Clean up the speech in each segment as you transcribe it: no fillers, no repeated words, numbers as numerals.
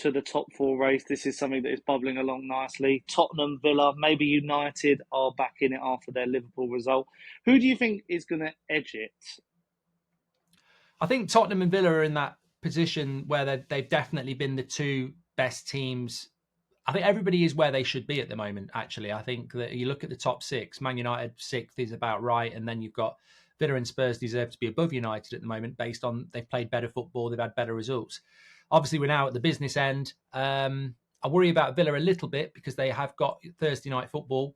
to the top four race. This is something that is bubbling along nicely. Tottenham, Villa, maybe United are back in it after their Liverpool result. Who do you think is going to edge it? I think Tottenham and Villa are in that position where they've definitely been the two best teams. I think everybody is where they should be at the moment, actually. I think that you look at the top six, Man United sixth is about right, and then you've got Villa and Spurs deserve to be above United at the moment based on they've played better football, they've had better results. Obviously, we're now at the business end. I worry about Villa a little bit because they have got Thursday night football.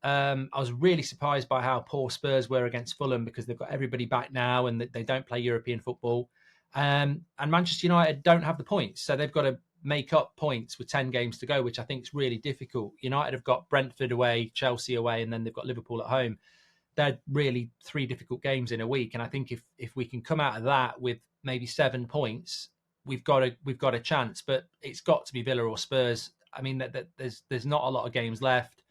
I was really surprised by how poor Spurs were against Fulham because they've got everybody back now and they don't play European football. And Manchester United don't have the points, so they've got to make up points with 10 games to go, which I think is really difficult. United have got Brentford away, Chelsea away, and then they've got Liverpool at home. They're really three difficult games in a week. And I think if we can come out of that with maybe 7 points, we've got a chance. But it's got to be Villa or Spurs. I mean, there's not a lot of games left.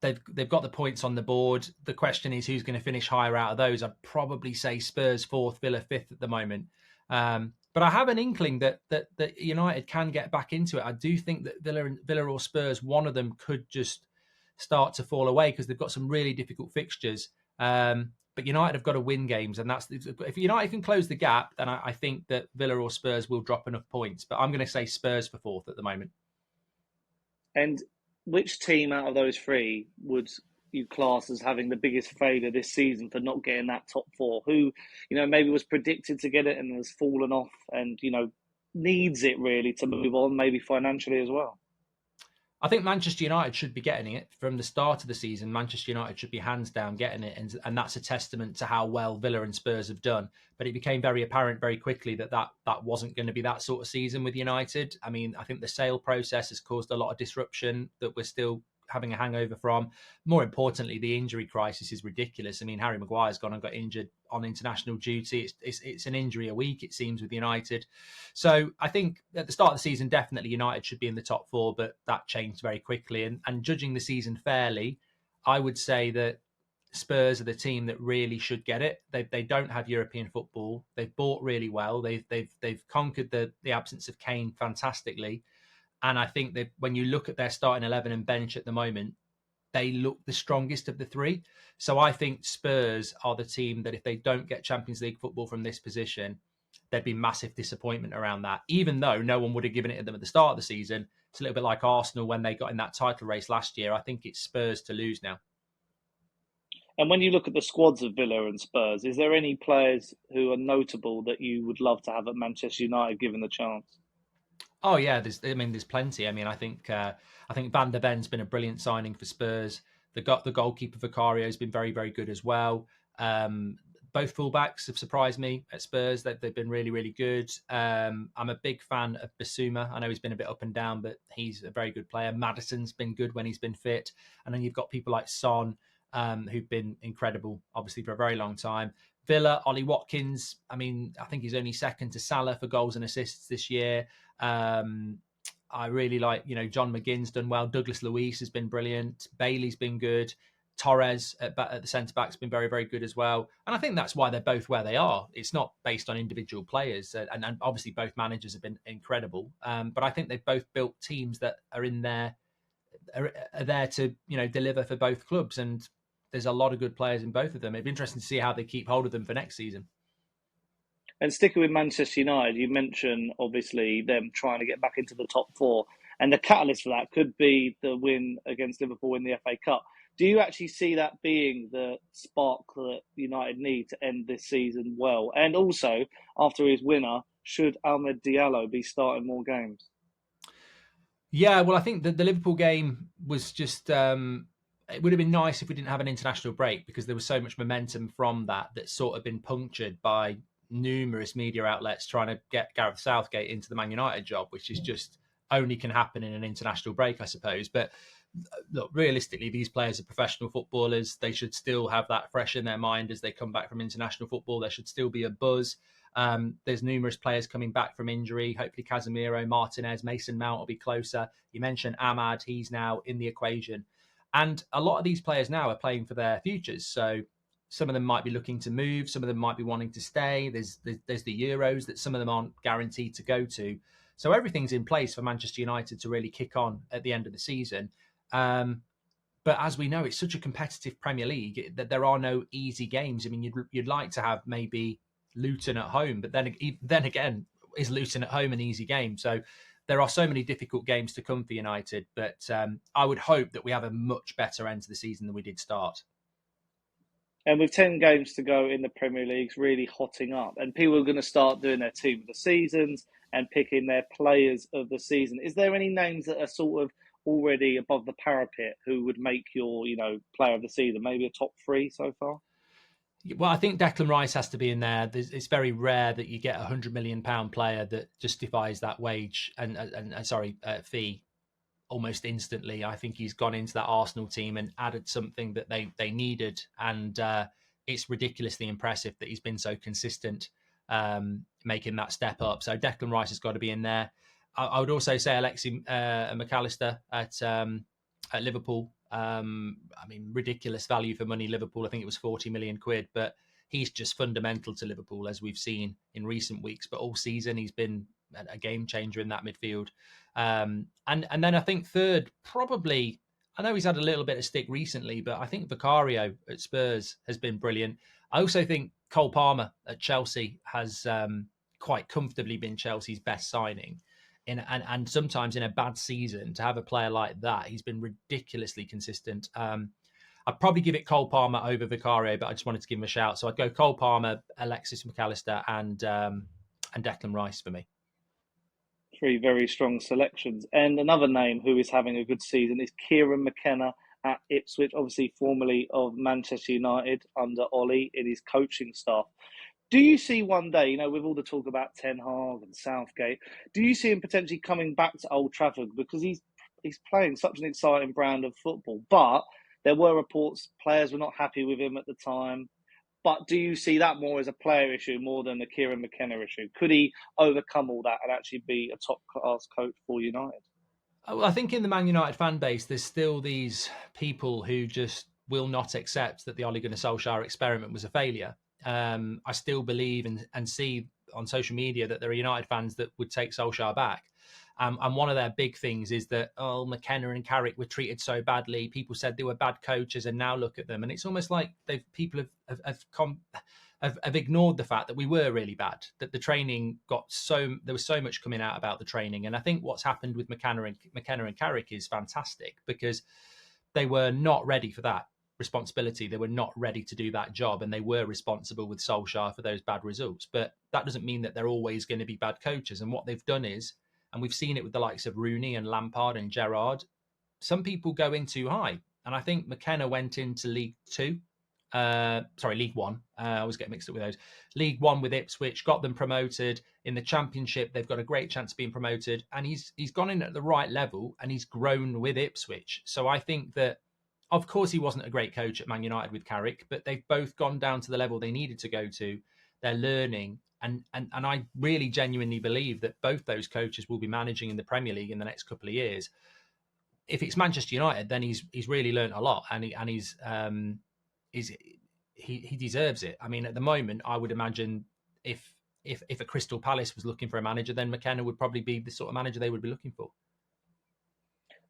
They've got the points on the board. The question is who's going to finish higher out of those. I'd probably say Spurs fourth, Villa fifth at the moment. But I have an inkling that United can get back into it. I do think that Villa or Spurs, one of them could just start to fall away because they've got some really difficult fixtures. But United have got to win games, and if United can close the gap, then I think that Villa or Spurs will drop enough points. But I'm going to say Spurs for fourth at the moment. And which team out of those three would you class as having the biggest failure this season for not getting that top four? Who, maybe was predicted to get it and has fallen off and, needs it really to move on, maybe financially as well? I think Manchester United should be getting it from the start of the season. Manchester United should be hands down getting it. And that's a testament to how well Villa and Spurs have done. But it became very apparent very quickly that wasn't going to be that sort of season with United. I mean, I think the sale process has caused a lot of disruption that we're still having a hangover from. More importantly, the injury crisis is ridiculous. I mean, Harry Maguire's gone and got injured on international duty. It's an injury a week, it seems, with United. So I think at the start of the season, definitely United should be in the top four, but that changed very quickly. And judging the season fairly, I would say that Spurs are the team that really should get it. They don't have European football. They've bought really well. They've conquered the absence of Kane fantastically. And I think that when you look at their starting 11 and bench at the moment, they look the strongest of the three. So I think Spurs are the team that if they don't get Champions League football from this position, there'd be massive disappointment around that. Even though no one would have given it to them at the start of the season, it's a little bit like Arsenal when they got in that title race last year. I think it's Spurs to lose now. And when you look at the squads of Villa and Spurs, is there any players who are notable that you would love to have at Manchester United given the chance? Oh yeah, there's plenty. I mean, I think Van der Ven's been a brilliant signing for Spurs. The goalkeeper Vicario has been very, very good as well. Both fullbacks have surprised me at Spurs. They've been really, really good. I'm a big fan of Bissouma. I know he's been a bit up and down, but he's a very good player. Maddison's been good when he's been fit, and then you've got people like Son, who've been incredible, obviously for a very long time. Villa, Ollie Watkins, I mean, I think he's only second to Salah for goals and assists this year. I really like, John McGinn's done well. Douglas Luiz has been brilliant. Bailey's been good. Torres at the centre-back's been very, very good as well. And I think that's why they're both where they are. It's not based on individual players. And obviously both managers have been incredible. But I think they've both built teams that are there to, deliver for both clubs. And there's a lot of good players in both of them. It'd be interesting to see how they keep hold of them for next season. And sticking with Manchester United, you mentioned obviously them trying to get back into the top four, and the catalyst for that could be the win against Liverpool in the FA Cup. Do you actually see that being the spark that United need to end this season well? And also, after his winner, should Ahmed Diallo be starting more games? Yeah, well, I think that the Liverpool game was just... it would have been nice if we didn't have an international break because there was so much momentum from that's sort of been punctured by numerous media outlets trying to get Gareth Southgate into the Man United job, which is just only can happen in an international break, I suppose. But look, realistically, these players are professional footballers. They should still have that fresh in their mind as they come back from international football. There should still be a buzz. There's numerous players coming back from injury. Hopefully Casemiro, Martinez, Mason Mount will be closer. You mentioned Ahmad. He's now in the equation. And a lot of these players now are playing for their futures. So some of them might be looking to move. Some of them might be wanting to stay. There's the Euros that some of them aren't guaranteed to go to. So everything's in place for Manchester United to really kick on at the end of the season. But as we know, it's such a competitive Premier League that there are no easy games. I mean, you'd like to have maybe Luton at home, but then again, is Luton at home an easy game? So there are so many difficult games to come for United. But I would hope that we have a much better end to the season than we did start. And with 10 games to go in the Premier League's really hotting up, and people are going to start doing their team of the seasons and picking their players of the season. Is there any names that are sort of already above the parapet who would make your, player of the season? Maybe a top 3 so far? Well, I think Declan Rice has to be in there. It's very rare that you get a £100 million player that justifies that wage and fee almost instantly. I think he's gone into that Arsenal team and added something that they needed, and it's ridiculously impressive that he's been so consistent, making that step up. So Declan Rice has got to be in there. I would also say Alexi McAllister at Liverpool. I mean, ridiculous value for money. Liverpool, I think it was 40 million quid, but he's just fundamental to Liverpool, as we've seen in recent weeks. But all season, he's been a game changer in that midfield. And then I think third, probably, I know he's had a little bit of stick recently, but I think Vicario at Spurs has been brilliant. I also think Cole Palmer at Chelsea has quite comfortably been Chelsea's best signing. And sometimes in a bad season, to have a player like that, he's been ridiculously consistent. I'd probably give it Cole Palmer over Vicario, but I just wanted to give him a shout. So I'd go Cole Palmer, Alexis McAllister, and Declan Rice for me. 3 very strong selections. And another name who is having a good season is Kieran McKenna at Ipswich, obviously formerly of Manchester United under Ollie in his coaching staff. Do you see one day, with all the talk about Ten Hag and Southgate, do you see him potentially coming back to Old Trafford? Because he's playing such an exciting brand of football. But there were reports players were not happy with him at the time. But do you see that more as a player issue more than the Kieran McKenna issue? Could he overcome all that and actually be a top-class coach for United? Well, I think in the Man United fan base, there's still these people who just will not accept that the Ole Gunnar Solskjaer experiment was a failure. I still believe and see on social media that there are United fans that would take Solskjaer back. And one of their big things is that, McKenna and Carrick were treated so badly. People said they were bad coaches, and now look at them. And it's almost like people have ignored the fact that we were really bad, that the training there was so much coming out about the training. And I think what's happened with McKenna and Carrick is fantastic, because they were not ready for that responsibility. They were not ready to do that job, and they were responsible with Solskjaer for those bad results. But that doesn't mean that they're always going to be bad coaches. And what they've done is, and we've seen it with the likes of Rooney and Lampard and Gerrard, some people go in too high. And I think McKenna went into League One. I always get mixed up with those. League One with Ipswich, got them promoted. In the Championship, they've got a great chance of being promoted. And he's gone in at the right level, and he's grown with Ipswich. So I think that, of course, he wasn't a great coach at Man United with Carrick, but they've both gone down to the level they needed to go to. They're learning. And I really genuinely believe that both those coaches will be managing in the Premier League in the next couple of years. If it's Manchester United, then he's really learned a lot, and he deserves it. I mean, at the moment, I would imagine if a Crystal Palace was looking for a manager, then McKenna would probably be the sort of manager they would be looking for.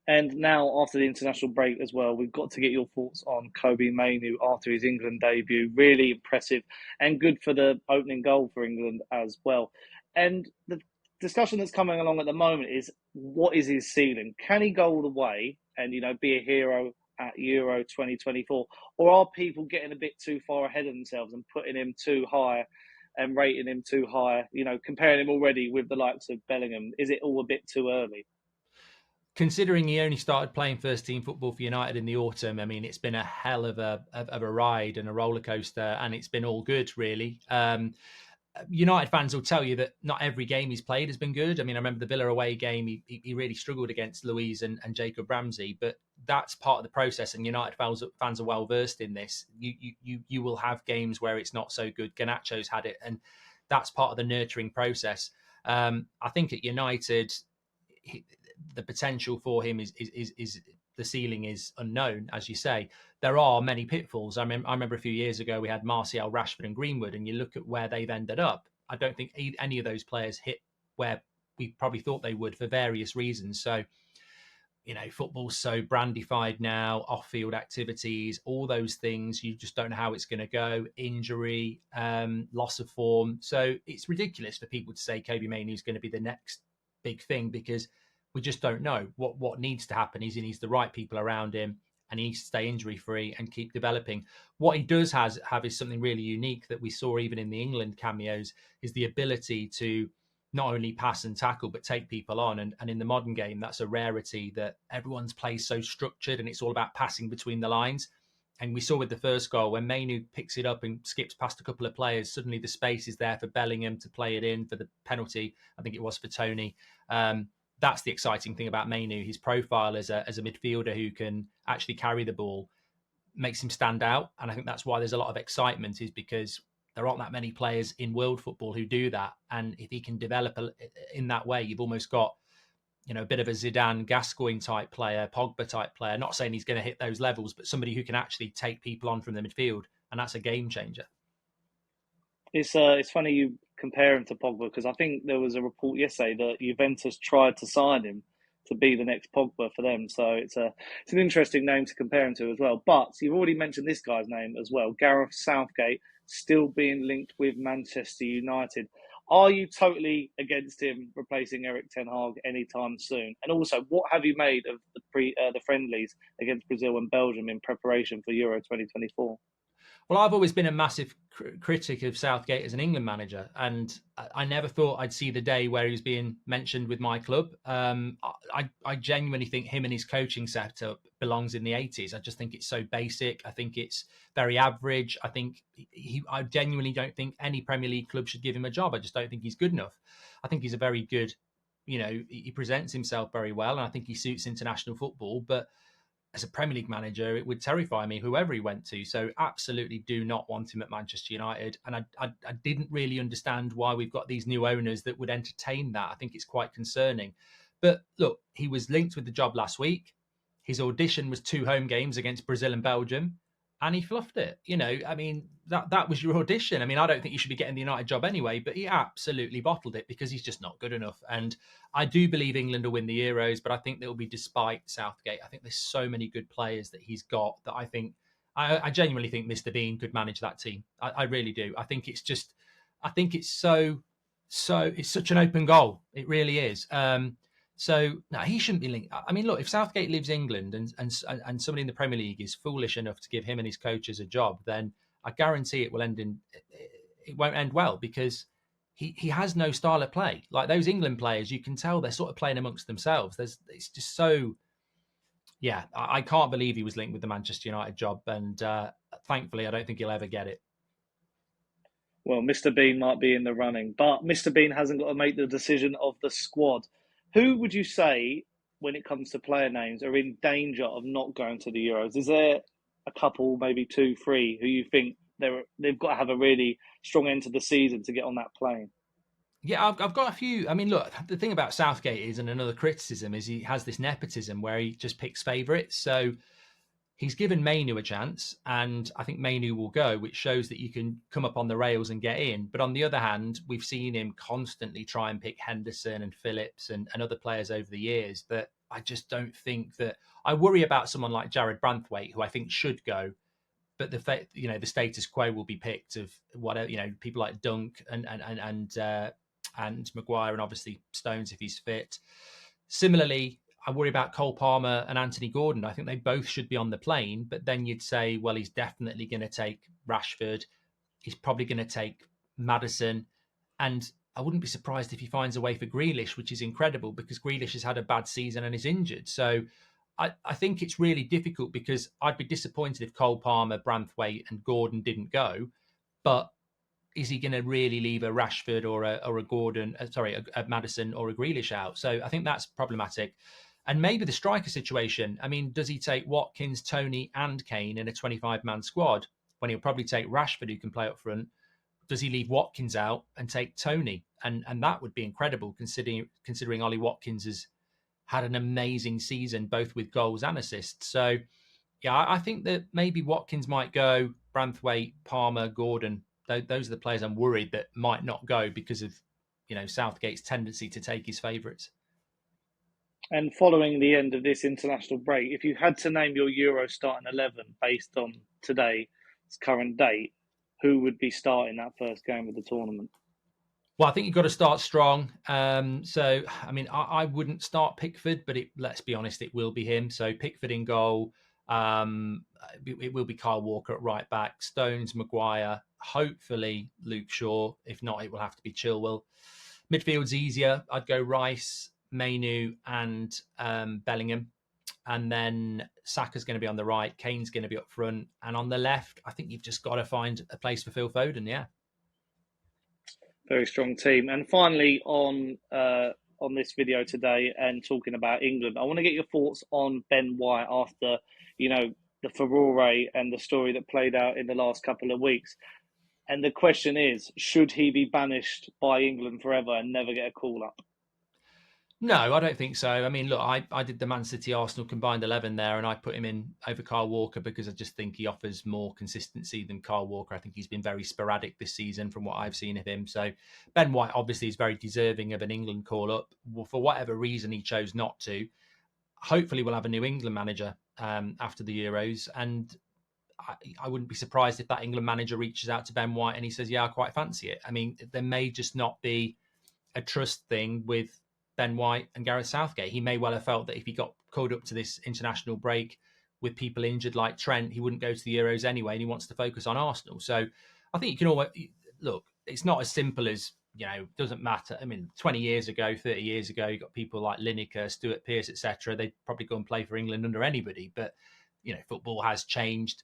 And now, after the international break as well, we've got to get your thoughts on Kobbie Mainoo after his England debut. Really impressive and good for the opening goal for England as well. And the discussion that's coming along at the moment is, what is his ceiling? Can he go all the way and, be a hero at Euro 2024? Or are people getting a bit too far ahead of themselves and putting him too high and rating him too high, comparing him already with the likes of Bellingham? Is it all a bit too early? Considering he only started playing first team football for United in the autumn, I mean, it's been a hell of a ride and a roller coaster, and it's been all good, really. United fans will tell you that not every game he's played has been good. I mean, I remember the Villa away game, he really struggled against Luiz and Jacob Ramsey, but that's part of the process, and United fans are well versed in this. You will have games where it's not so good. Garnacho's had it, and that's part of the nurturing process. I think at United, the potential for him is the ceiling is unknown, as you say. There are many pitfalls. I remember a few years ago we had Martial, Rashford, and Greenwood, and you look at where they've ended up. I don't think any of those players hit where we probably thought they would for various reasons. So, football's so brandified now, off-field activities, all those things. You just don't know how it's going to go. Injury, loss of form. So it's ridiculous for people to say Kobbie Mainoo is going to be the next big thing, because we just don't know what needs to happen. He needs the right people around him, and he needs to stay injury-free and keep developing. What he does have is something really unique that we saw even in the England cameos, is the ability to not only pass and tackle, but take people on. And in the modern game, that's a rarity, that everyone's play so structured and it's all about passing between the lines. And we saw with the first goal, when Mainoo picks it up and skips past a couple of players, suddenly the space is there for Bellingham to play it in for the penalty. I think it was for Tony. That's the exciting thing about Mainoo. His profile as a midfielder who can actually carry the ball makes him stand out. And I think that's why there's a lot of excitement, is because there aren't that many players in world football who do that. And if he can develop in that way, you've almost got, a bit of a Zidane, Gascoigne type player, Pogba type player. Not saying he's going to hit those levels, but somebody who can actually take people on from the midfield. And that's a game changer. It's funny you compare him to Pogba, because I think there was a report yesterday that Juventus tried to sign him to be the next Pogba for them. So it's an interesting name to compare him to as well. But you've already mentioned this guy's name as well, Gareth Southgate, still being linked with Manchester United. Are you totally against him replacing Erik ten Hag anytime soon? And also, what have you made of the friendlies against Brazil and Belgium in preparation for Euro 2024? Well, I've always been a massive critic of Southgate as an England manager, and I never thought I'd see the day where he was being mentioned with my club. I genuinely think him and his coaching setup belongs in the 80s. I just think it's so basic. I think it's very average. I genuinely don't think any Premier League club should give him a job. I just don't think he's good enough. I think he's a very good, he presents himself very well, and I think he suits international football, but as a Premier League manager, it would terrify me, whoever he went to. So absolutely do not want him at Manchester United. And I didn't really understand why we've got these new owners that would entertain that. I think it's quite concerning. But look, he was linked with the job last week. His audition was 2 home games against Brazil and Belgium, and he fluffed it. That was your audition. I mean, I don't think you should be getting the United job anyway, but he absolutely bottled it because he's just not good enough. And I do believe England will win the Euros, but I think they'll be despite Southgate. I think there's so many good players that he's got that I genuinely think Mr. Bean could manage that team. I really do. I think it's such an open goal. It really is. So no, he shouldn't be linked. I mean, look, if Southgate leaves England and somebody in the Premier League is foolish enough to give him and his coaches a job, then I guarantee it won't end well, because he has no style of play. Like those England players, you can tell they're sort of playing amongst themselves. It's just so, yeah, I can't believe he was linked with the Manchester United job, and thankfully, I don't think he'll ever get it. Well, Mr. Bean might be in the running, but Mr. Bean hasn't got to make the decision of the squad. Who would you say, when it comes to player names, are in danger of not going to the Euros? Is there a couple, maybe 2, 3, who you think they've got to have a really strong end to the season to get on that plane? Yeah, I've got a few. I mean, look, the thing about Southgate is, and another criticism is, he has this nepotism where he just picks favourites. So he's given Mainoo a chance, and I think Mainoo will go, which shows that you can come up on the rails and get in. But on the other hand, we've seen him constantly try and pick Henderson and Phillips and other players over the years that I just don't think that. I worry about someone like Jared Branthwaite, who I think should go, but the status quo will be picked of whatever, people like Dunk and Maguire, and obviously Stones if he's fit. Similarly, I worry about Cole Palmer and Anthony Gordon. I think they both should be on the plane, but then you'd say, well, he's definitely going to take Rashford. He's probably going to take Maddison. And I wouldn't be surprised if he finds a way for Grealish, which is incredible because Grealish has had a bad season and is injured. So I think it's really difficult, because I'd be disappointed if Cole Palmer, Branthwaite and Gordon didn't go. But is he going to really leave a Rashford or a Gordon, a Maddison or a Grealish out? So I think that's problematic. And maybe the striker situation. I mean, does he take Watkins, Tony and Kane in a 25-man squad when he'll probably take Rashford, who can play up front? Does he leave Watkins out and take Tony? And that would be incredible, considering Ollie Watkins has had an amazing season, both with goals and assists. So, yeah, I think that maybe Watkins might go, Branthwaite, Palmer, Gordon. Those are the players I'm worried that might not go because of, Southgate's tendency to take his favourites. And following the end of this international break, if you had to name your Euro starting 11 based on today's current date, who would be starting that first game of the tournament? Well, I think you've got to start strong. I wouldn't start Pickford, but let's be honest, it will be him. So Pickford in goal. It will be Kyle Walker at right back. Stones, Maguire, hopefully Luke Shaw. If not, it will have to be Chilwell. Midfield's easier. I'd go Rice, Mainoo, and Bellingham. And then Saka's going to be on the right. Kane's going to be up front. And on the left, I think you've just got to find a place for Phil Foden, yeah. Very strong team. And finally, on this video today and talking about England, I want to get your thoughts on Ben White after, the furore and the story that played out in the last couple of weeks. And the question is, should he be banished by England forever and never get a call up? No, I don't think so. I mean, look, I did the Man City Arsenal combined 11 there, and I put him in over Kyle Walker because I just think he offers more consistency than Kyle Walker. I think he's been very sporadic this season from what I've seen of him. So Ben White obviously is very deserving of an England call-up. Well, for whatever reason he chose not to. Hopefully we'll have a new England manager after the Euros, and I wouldn't be surprised if that England manager reaches out to Ben White and he says, yeah, I quite fancy it. I mean, there may just not be a trust thing with Ben White and Gareth Southgate. He may well have felt that if he got called up to this international break with people injured like Trent, he wouldn't go to the Euros anyway, and he wants to focus on Arsenal. So I think you can always look, it's not as simple as, doesn't matter. I mean, 20 years ago, 30 years ago, you got people like Lineker, Stuart Pearce, etc. They'd probably go and play for England under anybody. But, football has changed.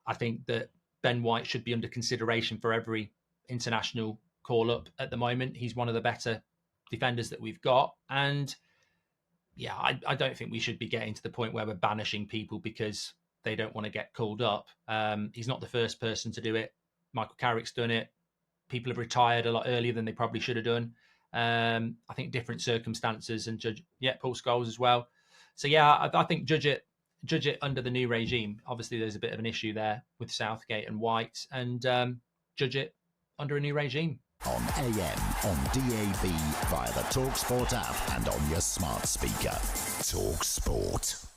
I think that Ben White should be under consideration for every international call-up at the moment. He's one of the better defenders that we've got. And yeah, I don't think we should be getting to the point where we're banishing people because they don't want to get called up. He's not the first person to do it. Michael Carrick's done it. People have retired a lot earlier than they probably should have done. I think different circumstances and Paul Scholes as well. So yeah, I think judge it under the new regime. Obviously there's a bit of an issue there with Southgate and White, and judge it under a new regime. On AM, on DAB, via the talkSPORT app and on your smart speaker. talkSPORT.